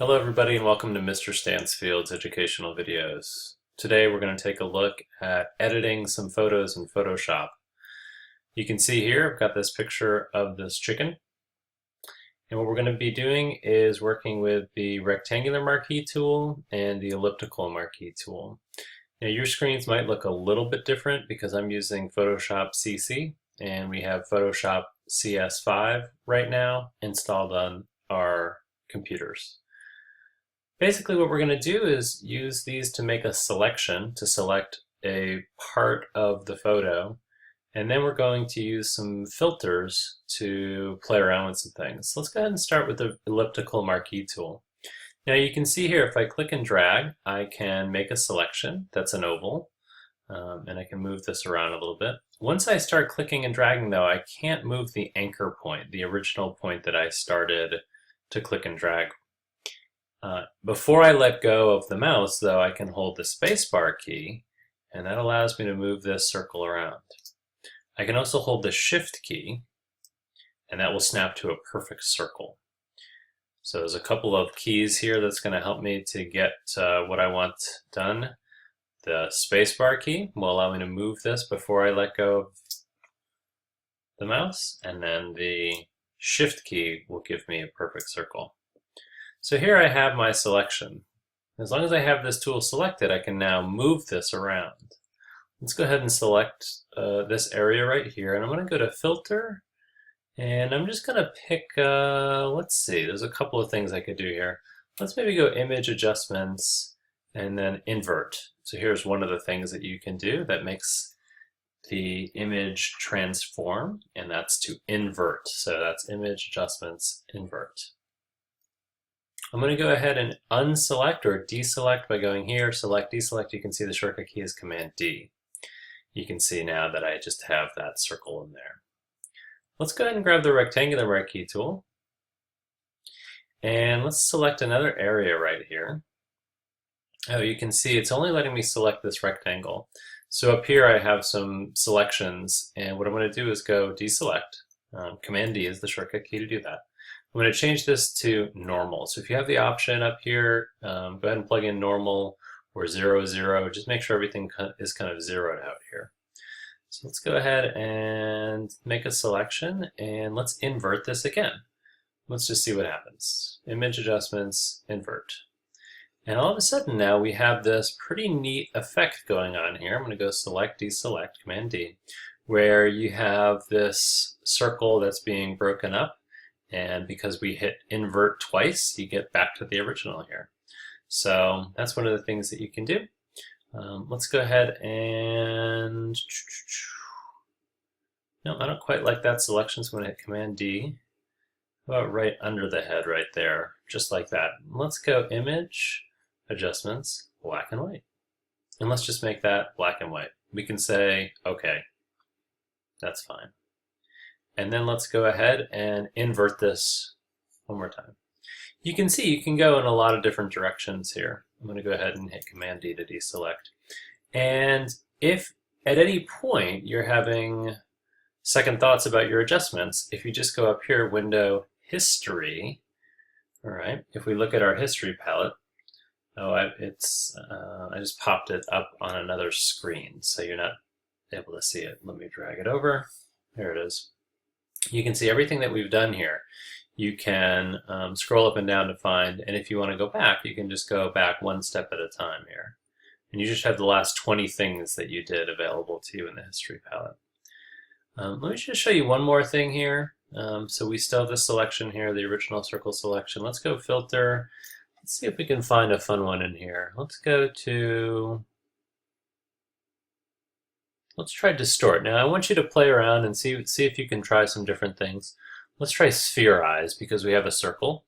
Hello everybody and welcome to Mr. Stansfield's educational videos. Today we're going to take a look at editing some photos in Photoshop. You can see here I've got this picture of this chicken, and what we're going to be doing is working with the rectangular marquee tool and the elliptical marquee tool. Now your screens might look a little bit different because I'm using Photoshop CC and we have Photoshop CS5 right now installed on our computers. Basically what we're going to do is use these to make a selection, to select a part of the photo, and then we're going to use some filters to play around with some things. So let's go ahead and start with the elliptical marquee tool. Now you can see here if I click and drag, I can make a selection that's an oval, and I can move this around a little bit. Once I start clicking and dragging though, I can't move the anchor point, the original point that I started to click and drag. Before I let go of the mouse, though, I can hold the spacebar key, and that allows me to move this circle around. I can also hold the Shift key, and that will snap to a perfect circle. So there's a couple of keys here that's going to help me to get what I want done. The spacebar key will allow me to move this before I let go of the mouse, and then the Shift key will give me a perfect circle. So here I have my selection. As long as I have this tool selected, I can now move this around. Let's go ahead and select this area right here, and I'm going to go to Filter, and I'm just going to pick, let's see, there's a couple of things I could do here. Let's maybe go Image Adjustments, and then Invert. So here's one of the things that you can do that makes the image transform, and that's to invert. So that's Image Adjustments, Invert. I'm going to go ahead and unselect or deselect by going here, select, deselect. You can see the shortcut key is Command D. You can see now that I just have that circle in there. Let's go ahead and grab the rectangular marquee tool. And let's select another area right here. Oh, you can see it's only letting me select this rectangle. So up here I have some selections, and what I'm going to do is go deselect. Command D is the shortcut key to do that. I'm going to change this to normal. So if you have the option up here, go ahead and plug in normal or 0, 0. Just make sure everything is kind of zeroed out here. So let's go ahead and make a selection, and let's invert this again. Let's just see what happens. Image Adjustments, Invert. And all of a sudden now we have this pretty neat effect going on here. I'm going to go select, deselect, Command D, where you have this circle that's being broken up. And because we hit invert twice, you get back to the original here. So that's one of the things that you can do. Let's go ahead and... No, I don't quite like that selection, so I'm going to hit Command D. About right under the head right there, just like that. Let's go Image, Adjustments, Black and White. And let's just make that black and white. We can say, okay, that's fine. And then let's go ahead and invert this one more time. You can see you can go in a lot of different directions here. I'm going to go ahead and hit Command D to deselect. And if at any point you're having second thoughts about your adjustments, if you just go up here, Window, History, all right, if we look at our History palette, I just popped it up on another screen, so you're not able to see it. Let me drag it over. There it is. You can see everything that we've done here. You can scroll up and down to find, and if you want to go back, you can just go back one step at a time here. And you just have the last 20 things that you did available to you in the history palette. Let me just show you one more thing here. So we still have this selection here, the original circle selection. Let's go Filter. Let's see if we can find a fun one in here. Let's go to... Let's try Distort. Now I want you to play around and see if you can try some different things. Let's try Spherize because we have a circle.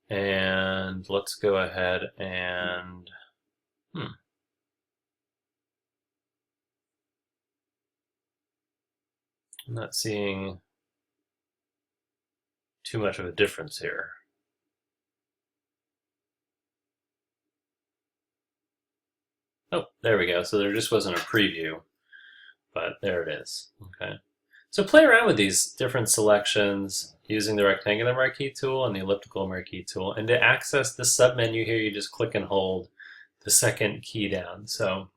And let's go ahead and... I'm not seeing too much of a difference here. Oh, there we go. So there just wasn't a preview, but there it is. Okay. So play around with these different selections using the rectangular marquee tool and the elliptical marquee tool. And to access the submenu here, you just click and hold the second key down. So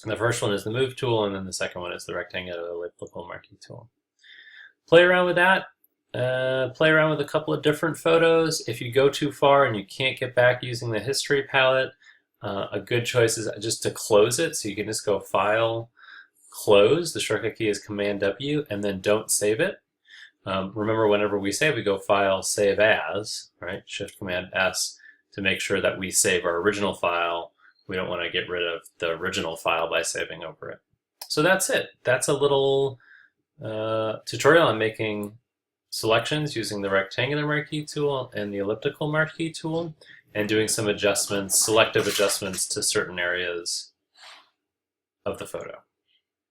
the first one is the move tool, and then the second one is the rectangular elliptical marquee tool. Play around with that. Play around with a couple of different photos. If you go too far and you can't get back using the history palette, a good choice is just to close it. So you can just go File, Close. The shortcut key is Command W, and then don't save it. Remember, whenever we save, we go File, Save As, right? Shift Command S to make sure that we save our original file. We don't want to get rid of the original file by saving over it. So that's it. That's a little tutorial on making selections using the rectangular marquee tool and the elliptical marquee tool, and doing some adjustments, selective adjustments to certain areas of the photo.